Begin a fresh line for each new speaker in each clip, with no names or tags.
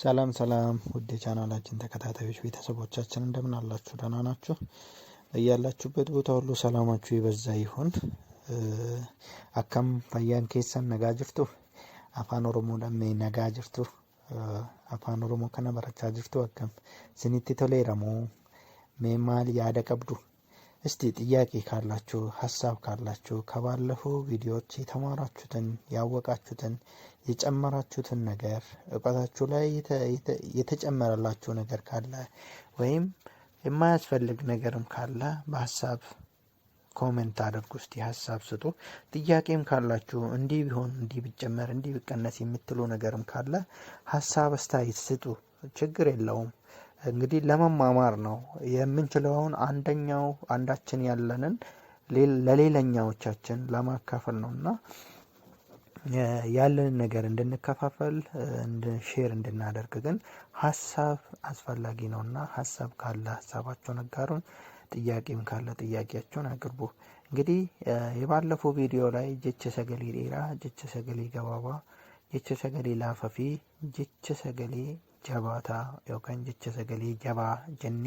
ሰላም ሰላም ውድ ቻናላችን ተከታታዮች ቤተሰቦቻችን እንደምን አላችሁ? ደህና ናችሁ? በያላችሁበት ቦታ ሁሉ ሰላማችሁ ይበዛ ይሁን። አካም ፈያን ኬሰን ነጋ ጅርቱ አፋን ኦሮሞ ደሜ ነጋ ጅርቱ አፋን ኦሮሞ ከነ በረቻ ጅርቱ አከም ስኒቲ ቶሌረሞ ሜማል ያደ ቀብዱ እስቲ ጥያቄ ካላችሁ ሐሳብ ካላችሁ ከባለፈው ቪዲዮዎች የተማራችሁትን ያወቃችሁትን የጨመራችሁትን ነገር እውቀታችሁ ላይ የተጨመረላችሁ ነገር ካለ ወይም የማያስፈልግ ነገርም ካለ በሐሳብ ኮሜንት አድርጉ። እስቲ ሐሳብ ስጡ። ጥያቄም ካላችሁ እንዲህ ቢሆን እንዲህ ቢጨመር እንዲህ ቢቀነስ የምትሉ ነገርም ካለ ሐሳብ አስተያየት ስጡ። ችግር የለውም። እንግዲህ ለመማማር ነው የምንችለውን አንዳችን ያለንን ለሌላኛዎቻችን ለማካፈል ነውና ያለንን ነገር እንድንከፋፈል ሼር እንድናደርግ ግን ሐሳብ አስፈላጊ ነውና ሐሳብ ካለ ሐሳባችሁን አጋሩን። ጥያቄም ካለ ጥያቄያችሁን አቅርቡ። እንግዲህ የባለፈው ቪዲዮ ላይ ጀቸ ሰገሌ ዴራ ጀቸ ሰገሌ ገባባ ጀቸ ሰገሌ ላፈፊ ጀቸ ሰገሌ ጀባታ የውካን ጀቸ ሰገሌ ጀባ ጀኔ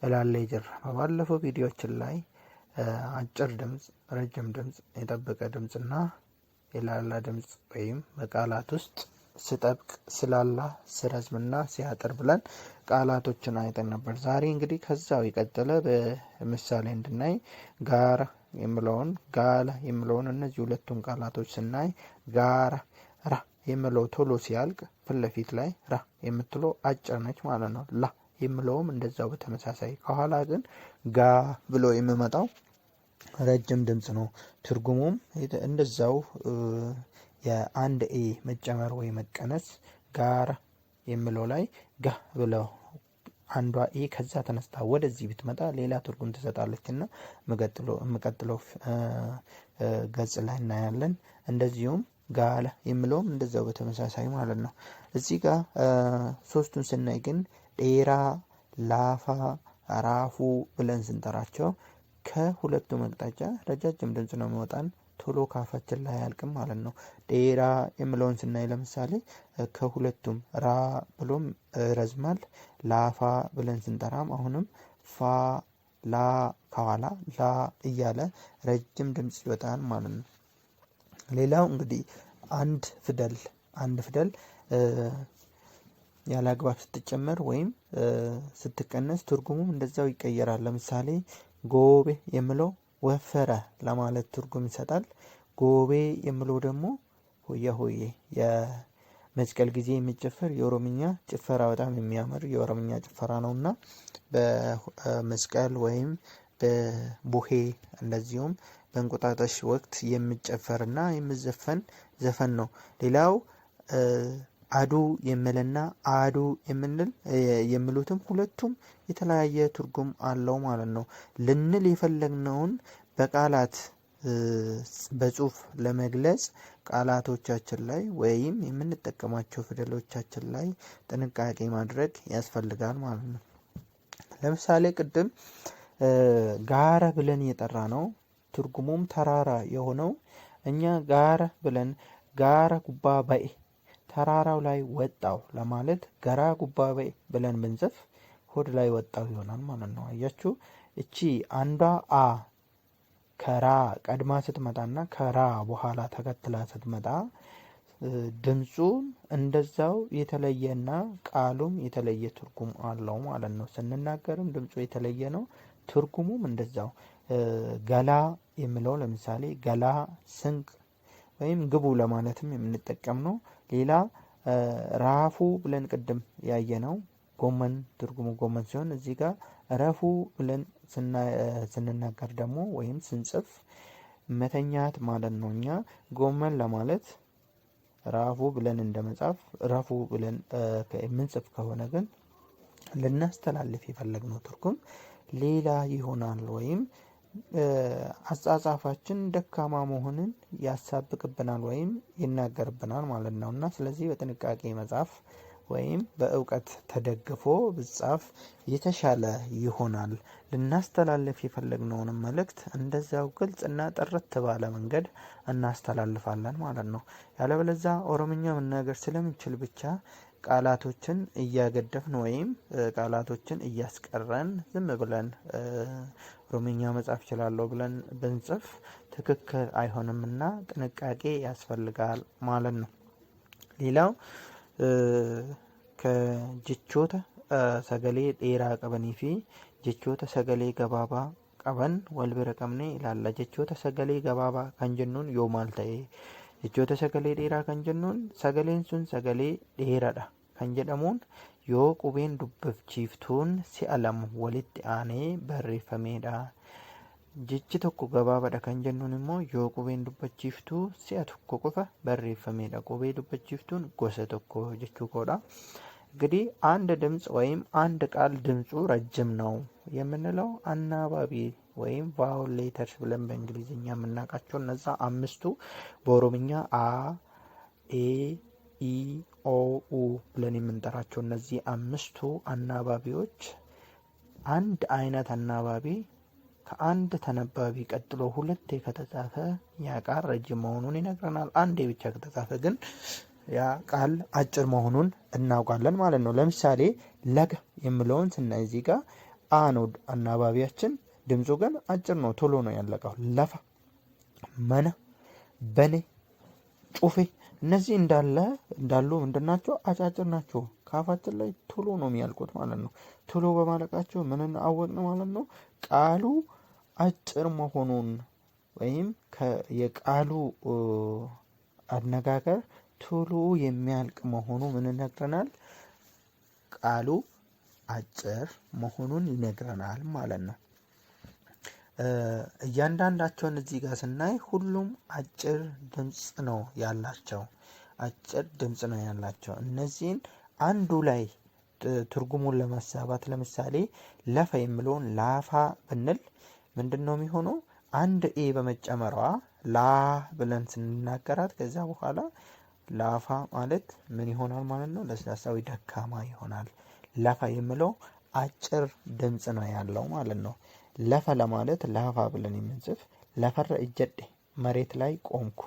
እላለ ይጅር ባለፈው ቪዲዮችን ላይ አጭር ድምጽ፣ ረጅም ድምጽ፣ የጠበቀ ድምጽና የላላ ድምጽ ወይም በቃላት ውስጥ ስጠብቅ ስላላ ስረዝምና ሲያጥር ብለን ቃላቶችን አይተን ነበር። ዛሬ እንግዲህ ከዛው የቀጠለ በምሳሌ እንድናይ ጋራ የሚለውን ጋላ የሚለውን እነዚህ ሁለቱን ቃላቶች ስናይ ጋራ ራ የሚለው ቶሎ ሲያልቅ ፍለፊት ላይ ራ የምትለው አጭር ነች ማለት ነው። ላ የሚለውም እንደዛው በተመሳሳይ ከኋላ ግን ጋ ብሎ የሚመጣው ረጅም ድምጽ ነው። ትርጉሙም እንደዛው የአንድ ኤ መጨመር ወይ መቀነስ ጋራ የሚለው ላይ ጋ ብለው አንዷ ኤ ከዛ ተነስታ ወደዚህ ብትመጣ ሌላ ትርጉም ትሰጣለችና መቀጥለው ገጽ ላይ እናያለን። እንደዚሁም ጋላ የሚለውም እንደዛው በተመሳሳይ ማለት ነው። እዚህ ጋር ሶስቱን ስናይ ግን ዴራ፣ ላፋ፣ ራፉ ብለን ስንጠራቸው ከሁለቱ መቅጣጫ ረጃጅም ድምጽ ነው የሚወጣን። ቶሎ ካፋችን ላይ አያልቅም ማለት ነው። ዴራ የሚለውን ስናይ ለምሳሌ ከሁለቱም ራ ብሎም ረዝማል። ላፋ ብለን ስንጠራም አሁንም ፋ ላ ከኋላ ላ እያለ ረጅም ድምጽ ይወጣል ማለት ነው። ሌላው እንግዲህ አንድ ፊደል ያለ አግባብ ስትጨመር ወይም ስትቀነስ ትርጉሙም እንደዛው ይቀየራል። ለምሳሌ ጎቤ የሚለው ወፈረ ለማለት ትርጉም ይሰጣል። ጎቤ የሚለው ደግሞ ሆያ ሆዬ የመስቀል ጊዜ የሚጨፈር የኦሮምኛ ጭፈራ በጣም የሚያምር የኦሮምኛ ጭፈራ ነውና በመስቀል ወይም በቡሄ እንደዚሁም በእንቁጣጣሽ ወቅት የሚጨፈርና የሚዘፈን ዘፈን ነው። ሌላው አዱ የሚልና አዱ የሚሉትም ሁለቱም የተለያየ ትርጉም አለው ማለት ነው። ልንል የፈለግነውን በቃላት በጽሁፍ ለመግለጽ ቃላቶቻችን ላይ ወይም የምንጠቀማቸው ፊደሎቻችን ላይ ጥንቃቄ ማድረግ ያስፈልጋል ማለት ነው። ለምሳሌ ቅድም ጋራ ብለን የጠራ ነው ትርጉሙም ተራራ የሆነው እኛ ጋራ ብለን ጋራ ጉባ ባኤ ተራራው ላይ ወጣው ለማለት ጋራ ጉባ ባኤ ብለን ብንጽፍ ሆድ ላይ ወጣው ይሆናል ማለት ነው። አያችሁ እቺ አንዷ አ ከራ ቀድማ ስትመጣና ከራ በኋላ ተከትላ ስትመጣ ድምጹ እንደዛው የተለየና ቃሉም የተለየ ትርጉም አለው ማለት ነው። ስንናገርም ድምጹ የተለየ ነው፣ ትርጉሙም እንደዛው። ገላ የሚለው ለምሳሌ ገላ ስንቅ ወይም ግቡ ለማለትም የምንጠቀም ነው። ሌላ ራፉ ብለን ቅድም ያየነው ጎመን ትርጉሙ ጎመን ሲሆን እዚህ ጋር ረፉ ብለን ስንናገር ደግሞ ወይም ስንጽፍ መተኛት ማለት ነው። እኛ ጎመን ለማለት ራፉ ብለን እንደመጻፍ ረፉ ብለን የምንጽፍ ከሆነ ግን ልናስተላልፍ የፈለግነው ትርጉም ሌላ ይሆናል ወይም አጻጻፋችን ደካማ መሆንን ያሳብቅብናል ወይም ይናገርብናል ማለት ነውና ስለዚህ በጥንቃቄ መጻፍ ወይም በእውቀት ተደግፎ ብጻፍ የተሻለ ይሆናል። ልናስተላልፍ የፈለግነውን መልእክት እንደዛው ግልጽና ጥርት ባለ መንገድ እናስተላልፋለን ማለት ነው። ያለበለዚያ ኦሮምኛ መናገር ስለምንችል ብቻ ቃላቶችን እያገደፍን ወይም ቃላቶችን እያስቀረን ዝም ብለን ኦሮምኛ መጻፍ እችላለሁ ብለን ብንጽፍ ትክክል አይሆንምና ጥንቃቄ ያስፈልጋል ማለት ነው። ሌላው ከጀቾታ ሰገሌ ዴራ ቀበኒ ፊ ጀቾታ ሰገሌ ገባባ ቀበን ወል ቢራ ቀብኔ ይላል። ጀቾታ ሰገሌ ገባባ kan jennuun yoo maal ta'e jechoota sagalee dheeraa kan jennuun sagaleen sun sagalee dheeraadha kan jedhamuun yoo qubeen dubbifchiiftuun si'a lama walitti aanee barreeffamedha. Jechi tokko gabaabaadha kan jennuun immoo yoo qubeen dubbachiiftuu si'a tokko qofa barreeffamedha. qubee dubbachiiftuun gosa tokko jechuu koodha. እንግዲህ አንድ ድምጽ ወይም አንድ ቃል ድምጹ ረጅም ነው የምንለው አናባቢ ወይም ቫውል ሌተርስ ብለን በእንግሊዝኛ የምናውቃቸው እነዛ አምስቱ በኦሮምኛ አ ኤ ኢ ኦ ኡ ብለን የምንጠራቸው እነዚህ አምስቱ አናባቢዎች አንድ አይነት አናባቢ ከአንድ ተነባቢ ቀጥሎ ሁለቴ ከተጻፈ ያ ቃል ረጅም መሆኑን ይነግረናል። አንዴ ብቻ ከተጻፈ ግን ያ ቃል አጭር መሆኑን እናውቃለን ማለት ነው። ለምሳሌ ለገ የሚለውን ስናይ እዚህ ጋር አ ነው አናባቢያችን፣ ድምጹ ግን አጭር ነው፣ ቶሎ ነው ያለቀው። ለፈ፣ መነ፣ በኔ፣ ጩፌ እነዚህ እንዳሉ ምንድናቸው? አጫጭር ናቸው። ካፋችን ላይ ቶሎ ነው የሚያልቁት ማለት ነው። ቶሎ በማለቃቸው ምን አወቅን ማለት ነው? ቃሉ አጭር መሆኑን ወይም የቃሉ አነጋገር ቶሎ የሚያልቅ መሆኑ ምን ይነግረናል? ቃሉ አጭር መሆኑን ይነግረናል ማለት ነው። እያንዳንዳቸውን እዚህ ጋር ስናይ ሁሉም አጭር ድምጽ ነው ያላቸው። እነዚህን አንዱ ላይ ትርጉሙን ለማሳባት ለምሳሌ ለፈ የሚለውን ላፋ ብንል ምንድነው የሚሆነው? አንድ ኤ በመጨመሯ ላ ብለን ስንናገራት ከዛ በኋላ ላፋ ማለት ምን ይሆናል ማለት ነው? ለስላሳዊ ደካማ ይሆናል። ለፋ የሚለው አጭር ድምጽ ነው ያለው ማለት ነው። ለፈ ለማለት ላፋ ብለን የምንጽፍ ለፈረ እጀዴ መሬት ላይ ቆምኩ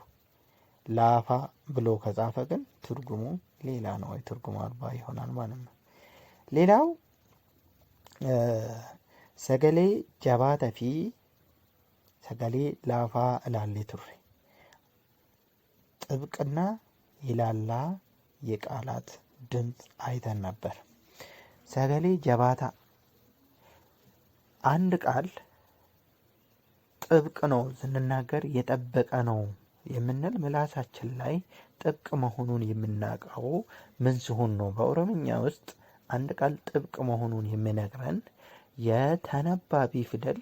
ላፋ ብሎ ከጻፈ ግን ትርጉሙ ሌላ ነው፣ ትርጉሙ አልባ ይሆናል ማለት ነው። ሌላው ሰገሌ ጀባተ ፊ ሰገሌ ላፋ እላሌ ቱሬ ጥብቅና ይላላ የቃላት ድምጽ አይተን ነበር። ሰገሌ ጀባታ አንድ ቃል ጥብቅ ነው ስንናገር የጠበቀ ነው የምንል ምላሳችን ላይ ጥብቅ መሆኑን የምናውቀው ምን ሲሆን ነው? በኦሮምኛ ውስጥ አንድ ቃል ጥብቅ መሆኑን የሚነግረን የተነባቢ ፊደል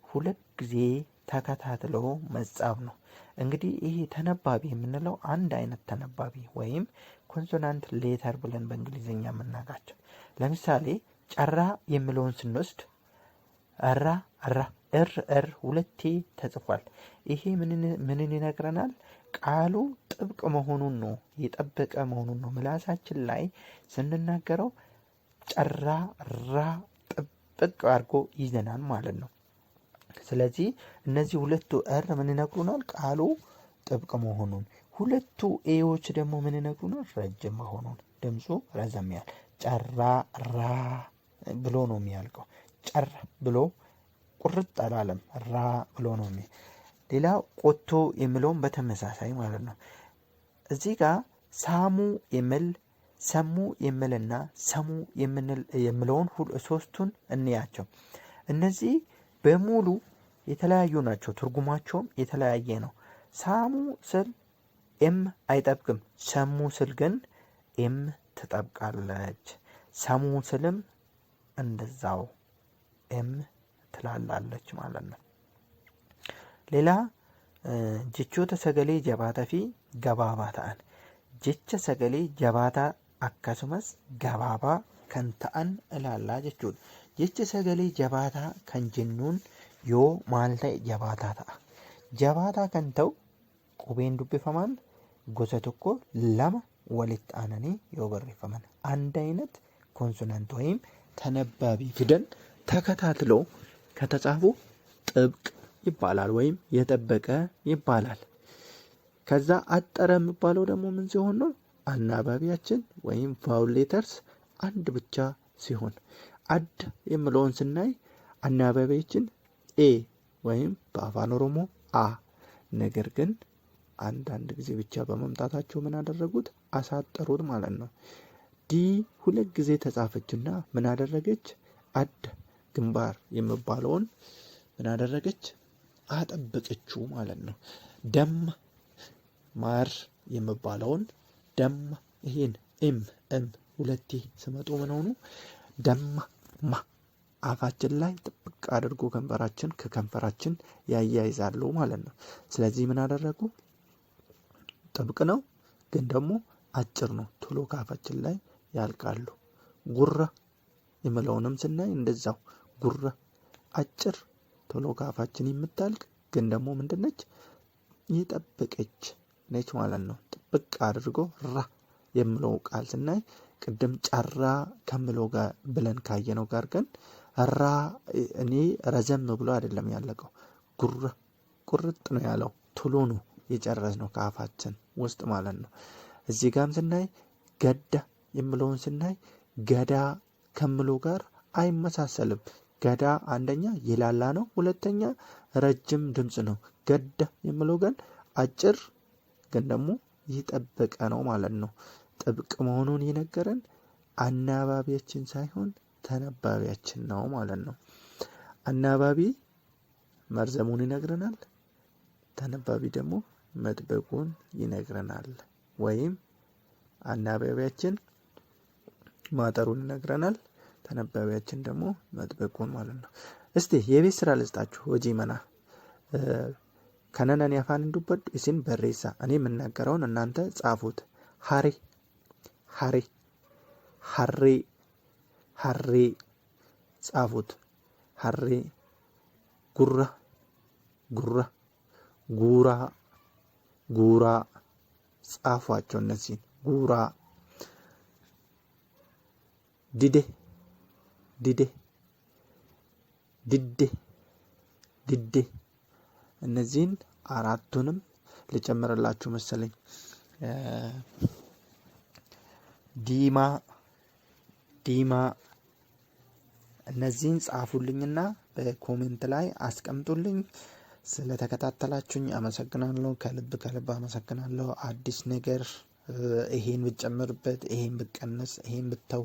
ሁለት ጊዜ ተከታትሎ መጻፍ ነው። እንግዲህ ይሄ ተነባቢ የምንለው አንድ አይነት ተነባቢ ወይም ኮንሶናንት ሌተር ብለን በእንግሊዝኛ የምናውቃቸው። ለምሳሌ ጨራ የሚለውን ስንወስድ አራ እር ሁለቴ ተጽፏል። ይሄ ምንን ይነግረናል? ቃሉ ጥብቅ መሆኑን ነው፣ የጠበቀ መሆኑን ነው። ምላሳችን ላይ ስንናገረው ጨራ ራ ጥብቅ አድርጎ ይዘናል ማለት ነው። ስለዚህ እነዚህ ሁለቱ እር ምን ይነግሩናል? ቃሉ ጥብቅ መሆኑን። ሁለቱ ኤዎች ደግሞ ምን ይነግሩናል? ረጅም መሆኑን። ድምፁ ረዘም ያለ ጨራ ራ ብሎ ነው የሚያልቀው። ጨር ብሎ ቁርጥ አላለም፣ ራ ብሎ ነው ሌላ ቆቶ የሚለውን በተመሳሳይ ማለት ነው። እዚህ ጋር ሳሙ የሚል ሰሙ የሚልና ሰሙ የሚለውን ሶስቱን እንያቸው። እነዚህ በሙሉ የተለያዩ ናቸው፣ ትርጉማቸውም የተለያየ ነው። ሳሙ ስል ኤም አይጠብቅም፣ ሰሙ ስል ግን ኤም ትጠብቃለች። ሰሙ ስልም እንደዛው ኤም ትላላለች ማለት ነው። ሌላ jechoota sagalee jabaataa fi gabaabaa ta'an, jecha sagalee jabaataa akkasumas gabaabaa kan ta'an ilaallaa jechuudha. Jecha sagalee jabaataa kan jennuun yoo maal ta'e jabaataa ta'a. Jabaataa kan ta'u qubeen dubbifamaan gosa tokko, lama, ወሊት አነኒ የወበሬፈመን አንድ አይነት ኮንሶናንት ወይም ተነባቢ ፊደል ተከታትሎ ከተጻፉ ጥብቅ ይባላል ወይም የጠበቀ ይባላል። ከዛ አጠረ የሚባለው ደግሞ ምን ሲሆን ነው? አናባቢያችን ወይም ቫውል ሌተርስ አንድ ብቻ ሲሆን፣ አድ የሚለውን ስናይ አናባቢያችን ኤ ወይም በአፋን ኦሮሞ አ፣ ነገር ግን አንዳንድ ጊዜ ብቻ በመምጣታቸው ምን አደረጉት? አሳጠሩት ማለት ነው። ዲ ሁለት ጊዜ ተጻፈችና ምን አደረገች? አድ ግንባር የሚባለውን ምን አደረገች? አጠበቀችው ማለት ነው። ደም ማር የሚባለውን ደም ይሄን እም ሁለቴ ሲመጡ ምን ሆኑ? ደማ ማ አፋችን ላይ ጥብቅ አድርጎ ከንፈራችን ከከንፈራችን ያያይዛሉ ማለት ነው። ስለዚህ ምን አደረጉ? ጥብቅ ነው ግን ደግሞ አጭር ነው፣ ቶሎ ካፋችን ላይ ያልቃሉ። ጉራ የሚለውንም ስናይ እንደዛው ጉራ አጭር ቶሎ ካፋችን የምታልቅ ግን ደግሞ ምንድነች? የጠበቀች ነች ማለት ነው። ጥብቅ አድርጎ ራ የሚለው ቃል ስናይ ቅድም ጨራ ከምለው ጋር ብለን ካየነው ጋር ግን ራ እኔ ረዘም ብሎ አይደለም ያለቀው፣ ጉራ ቁርጥ ነው ያለው፣ ቶሎ ነው የጨረስነው ከአፋችን ውስጥ ማለት ነው። እዚህ ጋርም ስናይ ገዳ የሚለውን ስናይ ገዳ ከምለው ጋር አይመሳሰልም። ገዳ አንደኛ ይላላ ነው፣ ሁለተኛ ረጅም ድምጽ ነው። ገዳ የሚለው ግን አጭር ግን ደግሞ ይጠበቀ ነው ማለት ነው። ጥብቅ መሆኑን የነገረን አናባቢያችን ሳይሆን ተነባቢያችን ነው ማለት ነው። አናባቢ መርዘሙን ይነግረናል፣ ተነባቢ ደግሞ መጥበቁን ይነግረናል። ወይም አናባቢያችን ማጠሩን ይነግረናል፣ ተነባቢያችን ደግሞ መጥበቁን ማለት ነው። እስቲ የቤት ስራ ልስጣችሁ። ወጂ መና ከነነን ያፋን እንዱበዱ እሲን በሬሳ እኔ የምናገረውን እናንተ ጻፉት። ሀሬ ሀሬ ሀሬ ሀሬ ጻፉት። ሀሬ ጉራ ጉራ ጉራ ጉራ ጻፏቸው እነዚህን። ጉራ ዲዴ ዲዴ ዲዴ ዲዴ እነዚህን አራቱንም ልጨምርላችሁ መሰለኝ። ዲማ ዲማ እነዚህን ጻፉልኝና በኮሜንት ላይ አስቀምጡልኝ። ስለተከታተላችሁኝ አመሰግናለሁ። ከልብ አመሰግናለሁ። አዲስ ነገር ይሄን ብጨምርበት፣ ይሄን ብቀነስ፣ ይሄን ብተው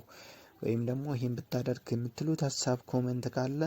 ወይም ደግሞ ይሄን ብታደርግ የምትሉት ሀሳብ ኮሜንት ካለ